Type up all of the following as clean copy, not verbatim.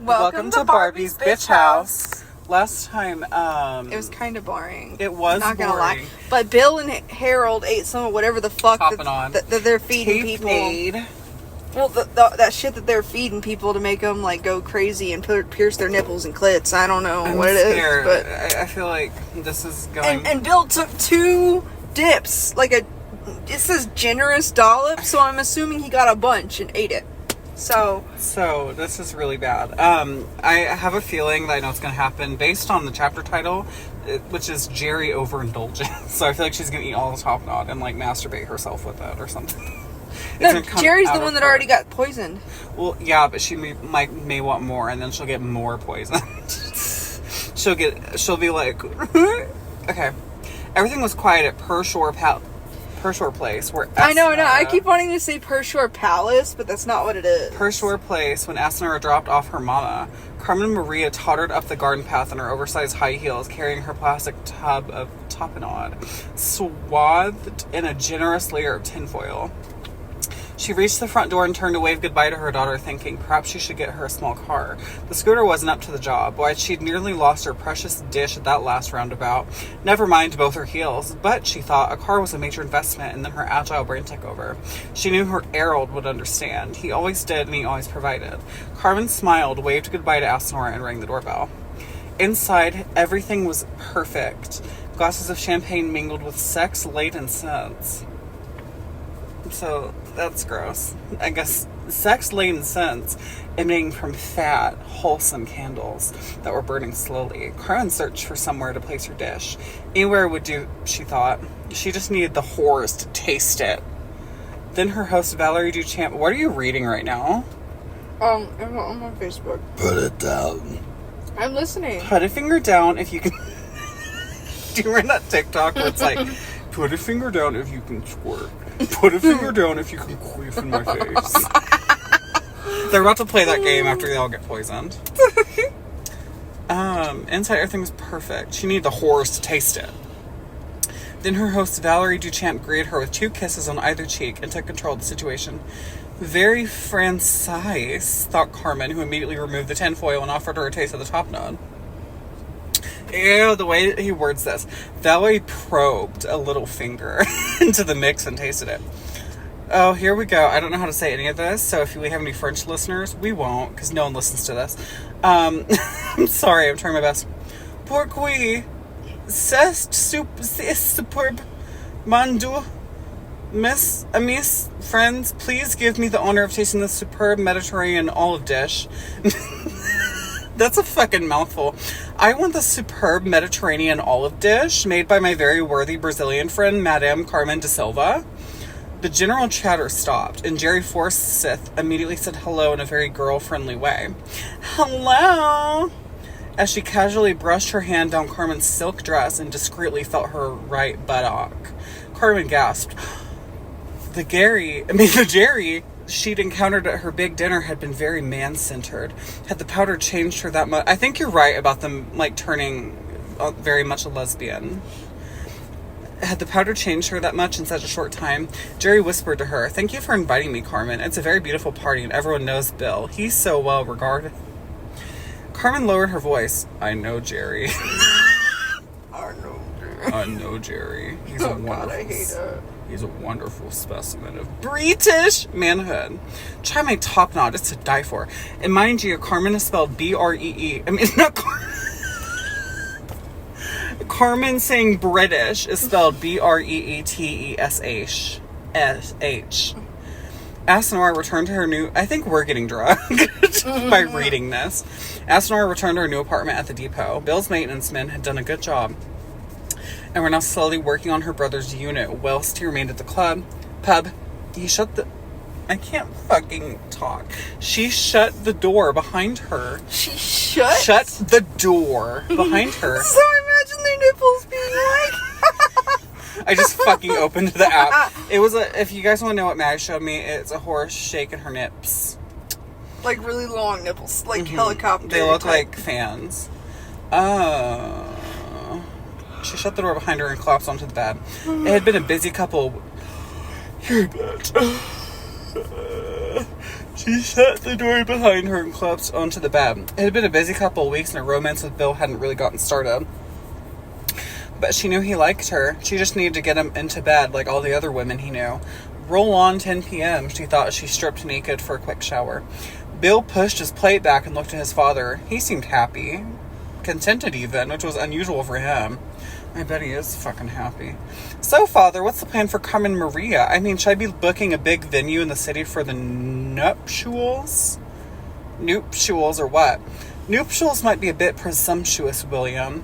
Welcome to Barbie's Bitch House. Last time, it was kind of boring. It was not boring. gonna lie. But Bill and Harold ate some of whatever the fuck that they're feeding people. Made. Well, that shit that they're feeding people to make them like go crazy and pierce their nipples and clits. I don't know what it is, but I feel like this is going. And Bill took 2 dips, it says generous dollop, so I'm assuming he got a bunch and ate it. So this is really bad. I have a feeling that I know what's going to happen based on the chapter title, which is Jerri overindulges. So I feel like she's going to eat all the top knot and masturbate herself with it or something. No, Jerry's the one that already got poisoned. Well, yeah, but she may want more, and then she'll get more poisoned. she'll be like, okay. Everything was quiet at Pershore Place, where I know. I keep wanting to say Pershore Palace, but that's not what it is. Pershore Place, when Asinora dropped off her mama, Carmen Maria tottered up the garden path in her oversized high heels, carrying her plastic tub of tapenade, swathed in a generous layer of tinfoil. She reached the front door and turned to wave goodbye to her daughter, thinking perhaps she should get her a small car. The scooter wasn't up to the job. Why, she'd nearly lost her precious dish at that last roundabout. Never mind both her heels. But, she thought, a car was a major investment, and then her agile brain took over. She knew her Harold would understand. He always did, and he always provided. Carmen smiled, waved goodbye to Asinora, and rang the doorbell. Inside, everything was perfect. Glasses of champagne mingled with sex-laden scents. So, that's gross. I guess sex-laden scents emanating from fat, wholesome candles that were burning slowly. Carmen searched for somewhere to place her dish. Anywhere would do, she thought. She just needed the whores to taste it. Then her host, Valerie Duchamp... What are you reading right now? I'm on my Facebook. Put it down. I'm listening. Put a finger down if you can... Do you remember that TikTok where it's like, put a finger down if you can squirt. Put a finger down if you can queef in my face. They're about to play that game after they all get poisoned. Inside everything was perfect. She needed the whores to taste it. Then her host, Valerie Duchamp, greeted her with 2 kisses on either cheek and took control of the situation. Very Francis, thought Carmen, who immediately removed the tinfoil and offered her a taste of the top knot. Ew, the way he words this. Valerie probed a little finger into the mix and tasted it. Oh, here we go. I don't know how to say any of this, so if we have any French listeners, we won't, because no one listens to this. I'm sorry, I'm trying my best. Pourquoi c'est superbe mandu? Miss, amis, friends, please give me the honor of tasting this superb Mediterranean olive dish. That's a fucking mouthful. I want the superb Mediterranean olive dish made by my very worthy Brazilian friend, Madame Carmen de Silva. The general chatter stopped, and Jerri Forsyth immediately said hello in a very girl-friendly way. Hello! As she casually brushed her hand down Carmen's silk dress and discreetly felt her right buttock. Carmen gasped. The Jerri she'd encountered at her big dinner had been very man-centered. Had the powder changed her that much? I think you're right about them, turning very much a lesbian. Had the powder changed her that much in such a short time? Jerri whispered to her, "Thank you for inviting me, Carmen. It's a very beautiful party, and everyone knows Bill. He's so well regarded." Carmen lowered her voice. "I know Jerri." I know Jerri. He's a wonderful... God, I hate it. He's a wonderful specimen of British manhood. Try my top knot. It's to die for. And mind you, Carmen is spelled B-R-E-E. I mean, not Carmen saying British is spelled B-R-E-E-T-E-S-H. S-H. Asinora returned to her new... I think we're getting drugged by reading this. Asinora returned to her new apartment at the depot. Bill's maintenance men had done a good job, and we're now slowly working on her brother's unit whilst he remained at the pub. He shut the... I can't fucking talk. She shut the door behind her. She shut the door behind her. So imagine their nipples being like... I just fucking opened the app. It was if you guys want to know what Maddie showed me, it's a horse shaking her nips. Like really long nipples, like helicopter. They look like fans. She shut the door behind her and collapsed onto the bed. It had been a busy couple... You're a bitch. She shut the door behind her and collapsed onto the bed. It had been a busy couple of weeks and her romance with Bill hadn't really gotten started. But she knew he liked her. She just needed to get him into bed like all the other women he knew. Roll on 10 p.m., she thought as she stripped naked for a quick shower. Bill pushed his plate back and looked at his father. He seemed happy. Contented even, which was unusual for him. I bet he is fucking happy. So, Father, what's the plan for Carmen Maria? I mean, should I be booking a big venue in the city for the nuptials? Nuptials or what? Nuptials might be a bit presumptuous, William.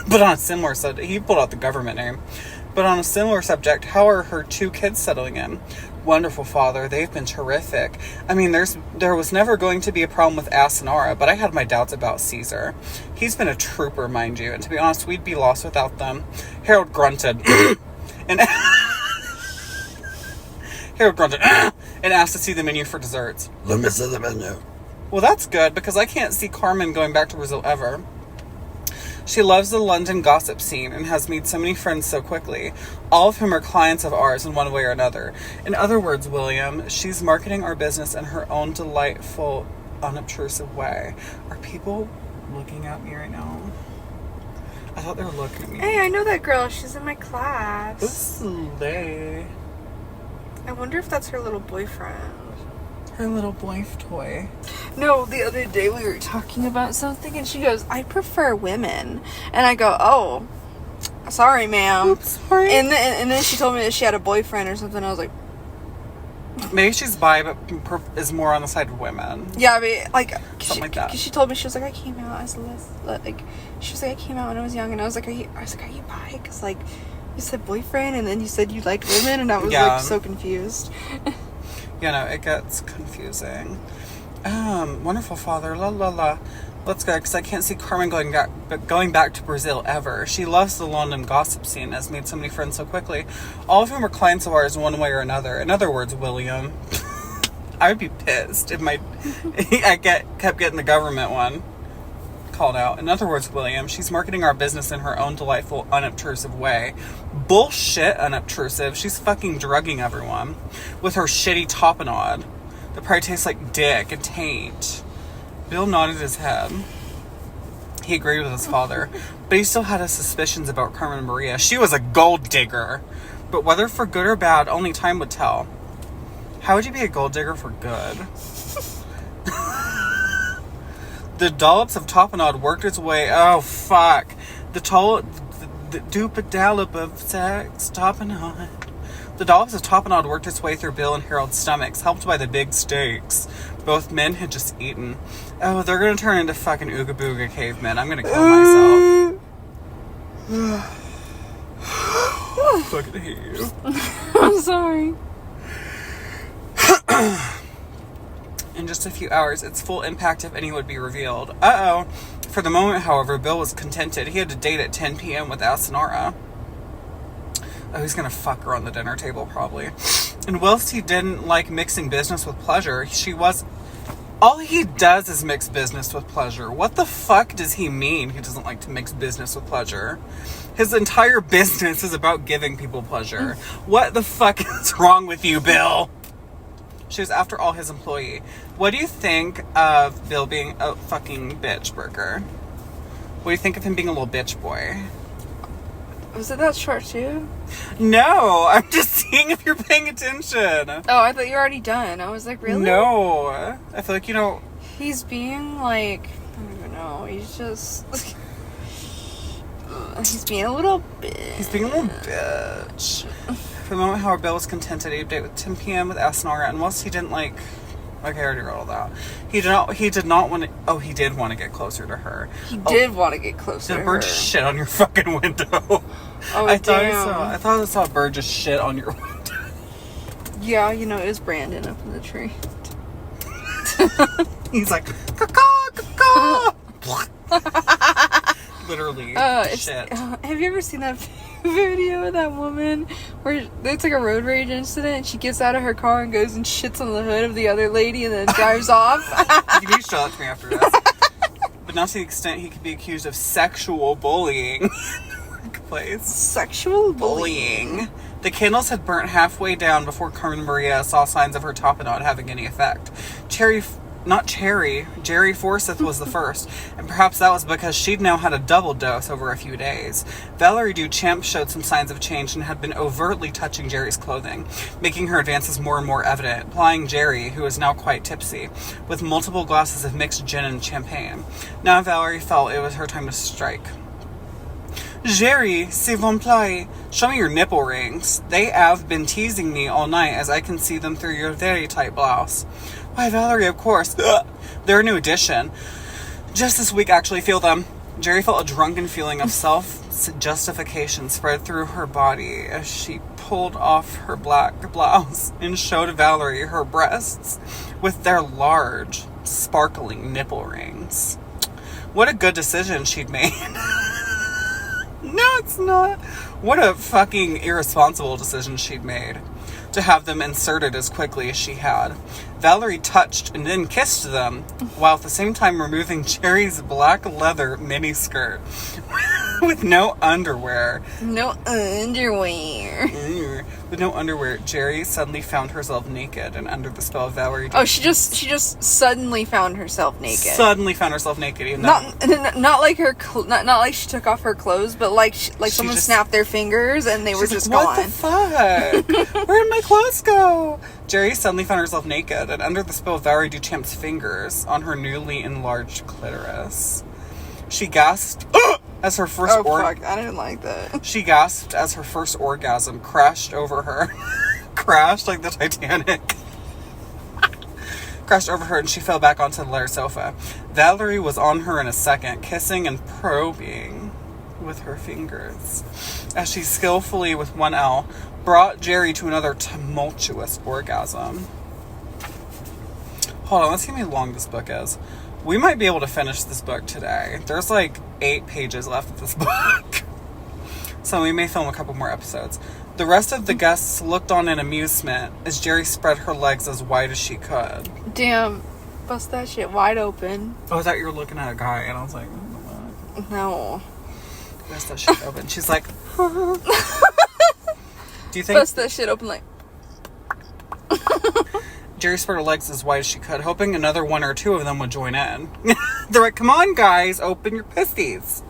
But on a similar subject, he pulled out the government name. But on a similar subject, how are her 2 kids settling in? Wonderful, Father. They've been terrific. I mean, there was never going to be a problem with Asinara, but I had my doubts about Caesar. He's been a trooper, mind you, and to be honest, we'd be lost without them. Harold grunted. and asked to see the menu for desserts. Let me see the menu. Well, that's good, because I can't see Carmen going back to Brazil ever. She loves the London gossip scene and has made so many friends so quickly, all of whom are clients of ours in one way or another. In other words, William, she's marketing our business in her own delightful, unobtrusive way. Are people looking at me right now? I thought they were looking at me. Hey, I know that girl. She's in my class. Slay. I wonder if that's her little boyfriend. Her little boy toy. No, the other day we were talking about something and she goes, I prefer women. And I go, oh, sorry, ma'am. Oops, sorry. And then she told me that she had a boyfriend or something. I was like, maybe she's bi, but is more on the side of women. yeah, I mean, like, Something like that. Cause she told me, she was like, I came out as like, she was like, I came out when I was young. And I was like, are you bi? Because, like, you said boyfriend and then you said you liked women. And I was, like, so confused. You know, it gets confusing. Wonderful, Father. La la la. Let's go, because I can't see Carmen going back to Brazil ever. She loves the London gossip scene, has made so many friends so quickly, all of whom are clients of ours in one way or another. In other words, William, I would be pissed if I kept getting the government one called out. In other words, William, she's marketing our business in her own delightful, unobtrusive way. Bullshit unobtrusive. She's fucking drugging everyone with her shitty tapenade that probably tastes like dick and taint. Bill nodded his head. He agreed with his father, but he still had his suspicions about Carmen Maria. She was a gold digger, but whether for good or bad, only time would tell. How would you be a gold digger for good? The dollops of tapenade worked its way. Oh fuck! The dupe-a-dallop of sex tapenade. The dollops of tapenade worked its way through Bill and Harold's stomachs, helped by the big steaks both men had just eaten. Oh, they're gonna turn into fucking Ooga Booga cavemen. I'm gonna kill myself. Fucking hate you. I'm sorry. In just a few hours, its full impact, if any, would be revealed. Uh-oh. For the moment, however, Bill was contented. He had a date at 10 p.m. with Asinara. Oh, he's gonna fuck her on the dinner table, probably. And whilst he didn't like mixing business with pleasure, all he does is mix business with pleasure. What the fuck does he mean he doesn't like to mix business with pleasure? His entire business is about giving people pleasure. What the fuck is wrong with you, Bill? She was, after all, his employee. What do you think of Bill being a fucking bitch burger? What do you think of him being a little bitch boy? Was it that short too? No, I'm just seeing if you're paying attention. Oh, I thought you were already done. I was like, really? No. I feel like, he's being like, I don't even know. He's just... he's being a little bitch. He's being a little bitch. For the moment, however, Bill was contented. He had a date with 10 p.m. with Asinara, and whilst he didn't like... Okay, I already wrote all that. He did not want to... Oh, he did want to get closer to her. He did want to get closer to her. The bird just shit on your fucking window. Oh, I thought I saw a bird just shit on your window. Yeah, it was Brandon up in the tree. He's like, caw, caw, caw. Literally, shit. Have you ever seen that video of that woman where it's like a road rage incident and she gets out of her car and goes and shits on the hood of the other lady and then drives off? You need to show that to me after this. But not to the extent he could be accused of sexual bullying in the workplace. Sexual bullying? The candles had burnt halfway down before Carmen Maria saw signs of her tapenade having any effect. Jerri Forsyth was the first, and perhaps that was because she'd now had a double dose over a few days. Valerie Duchamp showed some signs of change and had been overtly touching Jerri's clothing, making her advances more and more evident, plying Jerri, who was now quite tipsy, with multiple glasses of mixed gin and champagne. Now Valerie felt it was her time to strike. Jerri, s'il vous plaît, show me your nipple rings. They have been teasing me all night as I can see them through your very tight blouse. Why, Valerie, of course. Ugh. They're a new addition. Just this week, actually, feel them. Jerri felt a drunken feeling of self-justification spread through her body as she pulled off her black blouse and showed Valerie her breasts with their large, sparkling nipple rings. What a good decision she'd made. No, it's not. What a fucking irresponsible decision she'd made to have them inserted as quickly as she had. Valerie touched and then kissed them, while at the same time removing Jerri's black leather miniskirt with no underwear. No underwear. With no underwear, Jerri suddenly found herself naked and under the spell of Valerie. Oh, she just suddenly found herself naked. Suddenly found herself naked. Even not like not like she took off her clothes, but like someone snapped their fingers and they were just gone. What the fuck? Where did my clothes go? Jerri suddenly found herself naked and under the spell of Valerie Duchamp's fingers on her newly enlarged clitoris. She gasped as her first fuck, I didn't like that. She gasped as her first orgasm crashed over her. Crashed like the Titanic. Crashed over her and she fell back onto the leather sofa. Valerie was on her in a second, kissing and probing with her fingers as she skillfully, with one L, brought Jerri to another tumultuous orgasm. Hold on, let's see how long this book is. We might be able to finish this book today. There's like 8 pages left of this book. So we may film a couple more episodes. The rest of the guests looked on in amusement as Jerri spread her legs as wide as she could. Damn, bust that shit wide open. Oh, I thought you were looking at a guy and I was like, what? No. Bust that shit open. She's like, do you think... Bust that shit open like... Jerri spread her legs as wide as she could, hoping another one or two of them would join in. They're like, come on, guys, open your pussies.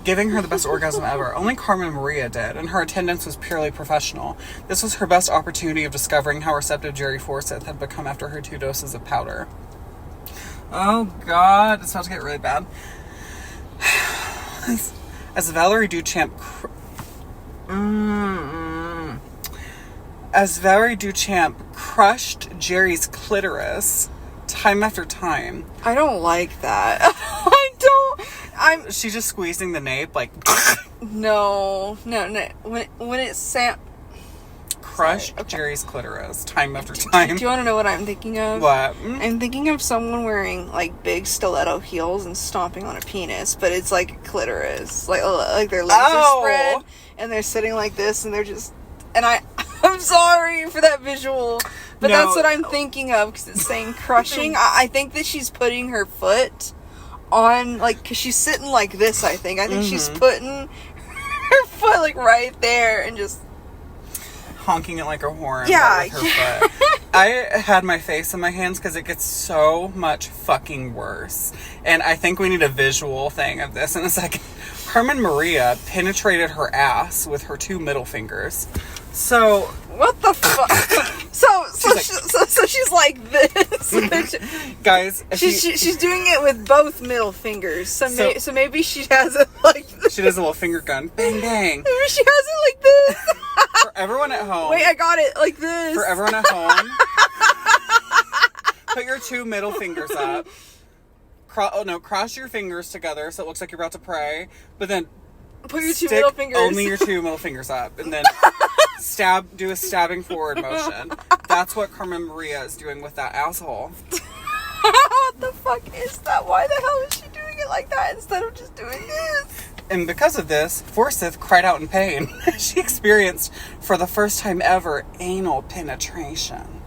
Giving her the best orgasm ever. Only Carmen Maria did, and her attendance was purely professional. This was her best opportunity of discovering how receptive Jerri Forsyth had become after her 2 doses of powder. Oh, God. It's about to get really bad. As Valerie Duchamp... As Valerie Duchamp crushed Jerri's clitoris time after time. I don't like that. She's just squeezing the nape like. No. When it's crushed Jerri's clitoris time after time. Do you want to know what I'm thinking of? What? I'm thinking of someone wearing like big stiletto heels and stomping on a penis, but it's like a clitoris, like their legs are spread and they're sitting like this, and they're just. And I'm sorry for that visual, but that's what I'm thinking of because it's saying crushing. I think that she's putting her foot on, like, because she's sitting like this, I think she's putting her foot, like, right there and just... honking it like a horn. Yeah. With her foot. I had my face in my hands because it gets so much fucking worse. And I think we need a visual thing of this in a second. Carmen Maria penetrated her ass with her 2 middle fingers. So... What the fuck? So she's like this. Guys, she's doing it with both middle fingers. So maybe she has it like this. She does a little finger gun. Bang, bang. Maybe she has it like this. For everyone at home. Wait, I got it like this. For everyone at home. Put your 2 middle fingers up. Cross your fingers together so it looks like you're about to pray. But then put your 2 middle fingers. Only your 2 middle fingers up. And then do a stabbing forward motion. That's what Carmen Maria is doing with that asshole. What the fuck is that? Why the hell is she doing it like that instead of just doing this? And because of this, Forsyth cried out in pain. She experienced, for the first time ever, anal penetration.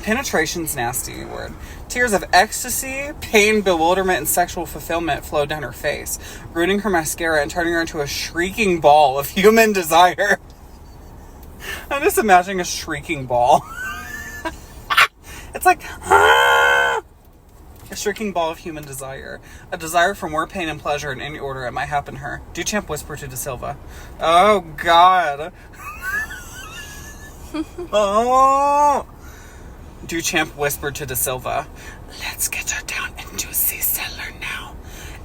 Penetration's nasty word. Tears of ecstasy, pain, bewilderment, and sexual fulfillment flowed down her face, ruining her mascara and turning her into a shrieking ball of human desire. I'm just imagining a shrieking ball. It's like, ah! A shrieking ball of human desire. A desire for more pain and pleasure in any order it might happen to her. Duchamp whispered to De Silva. Oh, God. Oh. Duchamp whispered to De Silva. Let's get her down into the cellar now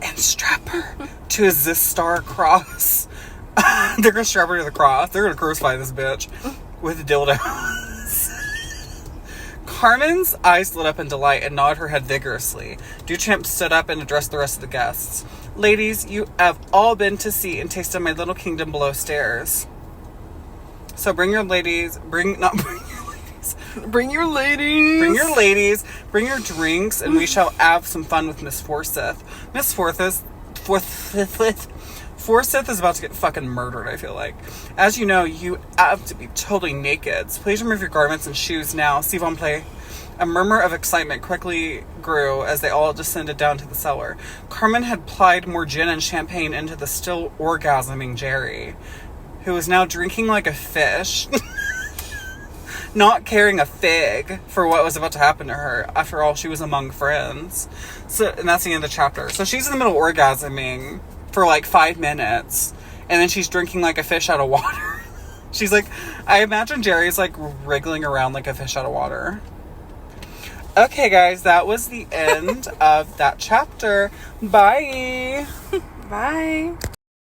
and strap her to this star cross. They're going to strap her to the cross. They're going to crucify this bitch with dildos. Carmen's eyes lit up in delight and nodded her head vigorously. Duchamp stood up and addressed the rest of the guests. Ladies, you have all been to see and tasted my little kingdom below stairs. So bring your ladies, bring your drinks, and we shall have some fun with Miss Forsyth. Miss Forsyth is about to get fucking murdered, I feel like. As you know, you have to be totally naked. So please remove your garments and shoes now. S'il vous plaît. A murmur of excitement quickly grew as they all descended down to the cellar. Carmen had plied more gin and champagne into the still orgasming Jerri, who was now drinking like a fish. Not caring a fig for what was about to happen to her. After all, she was among friends. So, and that's the end of the chapter. So she's in the middle of orgasming for like 5 minutes, and then she's drinking like a fish out of water. She's like, I imagine Jerry's like wriggling around like a fish out of water. Okay, guys, that was the end of that chapter. Bye. Bye.